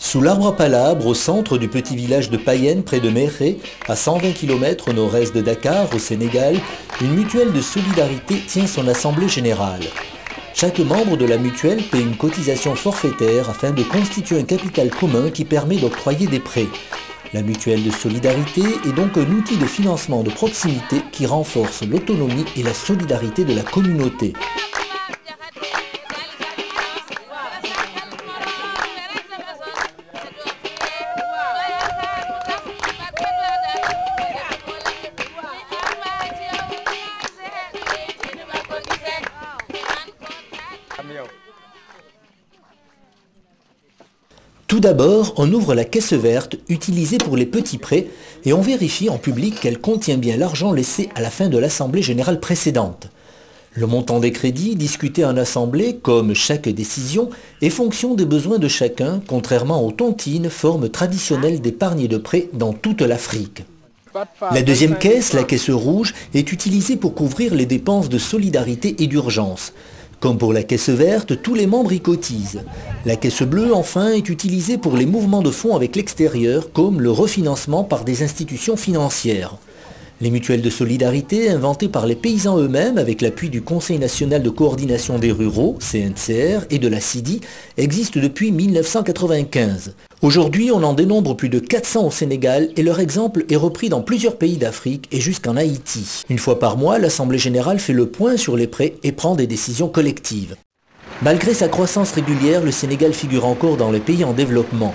Sous l'arbre à palabres, au centre du petit village de Payenne, près de Méré, à 120 km au nord-est de Dakar, au Sénégal, une mutuelle de solidarité tient son assemblée générale. Chaque membre de la mutuelle paie une cotisation forfaitaire afin de constituer un capital commun qui permet d'octroyer des prêts. La mutuelle de solidarité est donc un outil de financement de proximité qui renforce l'autonomie et la solidarité de la communauté. Tout d'abord, on ouvre la caisse verte utilisée pour les petits prêts et on vérifie en public qu'elle contient bien l'argent laissé à la fin de l'assemblée générale précédente. Le montant des crédits discuté en assemblée, comme chaque décision, est fonction des besoins de chacun, contrairement aux tontines, forme traditionnelle d'épargne et de prêt dans toute l'Afrique. La deuxième caisse, la caisse rouge, est utilisée pour couvrir les dépenses de solidarité et d'urgence. Comme pour la caisse verte, tous les membres y cotisent. La caisse bleue, enfin, est utilisée pour les mouvements de fonds avec l'extérieur, comme le refinancement par des institutions financières. Les mutuelles de solidarité, inventées par les paysans eux-mêmes avec l'appui du Conseil national de coordination des ruraux, CNCR, et de la CIDI, existent depuis 1995. Aujourd'hui, on en dénombre plus de 400 au Sénégal et leur exemple est repris dans plusieurs pays d'Afrique et jusqu'en Haïti. Une fois par mois, l'Assemblée générale fait le point sur les prêts et prend des décisions collectives. Malgré sa croissance régulière, le Sénégal figure encore dans les pays en développement.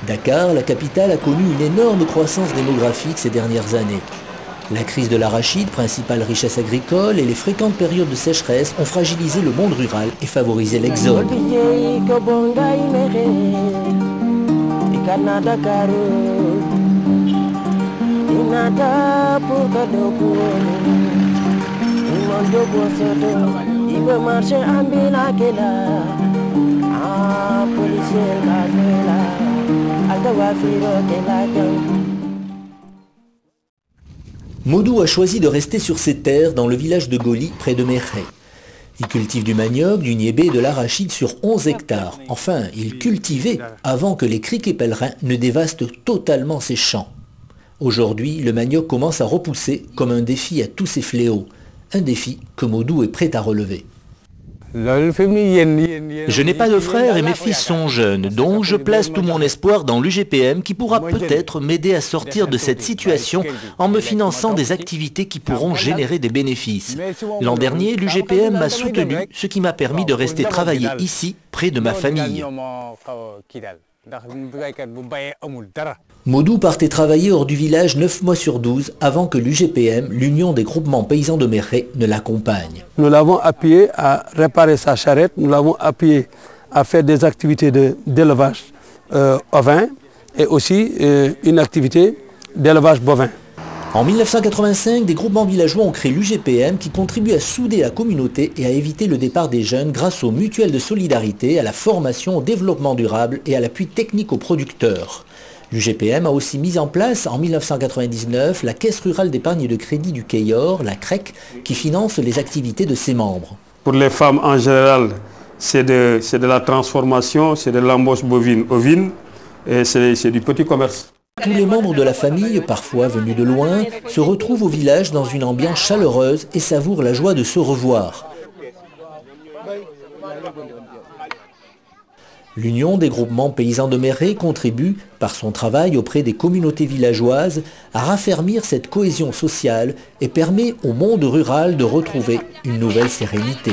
Dakar, la capitale, a connu une énorme croissance démographique ces dernières années. La crise de l'arachide, principale richesse agricole, et les fréquentes périodes de sécheresse ont fragilisé le monde rural et favorisé l'exode. Modou a choisi de rester sur ses terres dans le village de Goli, près de Méré. Il cultive du manioc, du niébé et de l'arachide sur 11 hectares. Enfin, il cultivait avant que les criquets pèlerins ne dévastent totalement ses champs. Aujourd'hui, le manioc commence à repousser comme un défi à tous ces fléaux. Un défi que Modou est prêt à relever. Je n'ai pas de frères et mes fils sont jeunes, donc je place tout mon espoir dans l'UGPM qui pourra peut-être m'aider à sortir de cette situation en me finançant des activités qui pourront générer des bénéfices. L'an dernier, l'UGPM m'a soutenu, ce qui m'a permis de rester travailler ici, près de ma famille. Modou partait travailler hors du village 9 mois sur 12 avant que l'UGPM, l'Union des groupements paysans de Méré, ne l'accompagne. Nous l'avons appuyé à réparer sa charrette, nous l'avons appuyé à faire des activités d'élevage ovin et aussi une activité d'élevage bovin. En 1985, des groupements villageois ont créé l'UGPM qui contribue à souder la communauté et à éviter le départ des jeunes grâce aux mutuelles de solidarité, à la formation, au développement durable et à l'appui technique aux producteurs. L'UGPM a aussi mis en place en 1999 la Caisse rurale d'épargne et de crédit du Cayor, la CREC, qui finance les activités de ses membres. Pour les femmes en général, c'est de la transformation, c'est de l'embauche bovine-ovine et c'est du petit commerce. Tous les membres de la famille, parfois venus de loin, se retrouvent au village dans une ambiance chaleureuse et savourent la joie de se revoir. L'Union des groupements paysans de Méré contribue, par son travail auprès des communautés villageoises, à raffermir cette cohésion sociale et permet au monde rural de retrouver une nouvelle sérénité.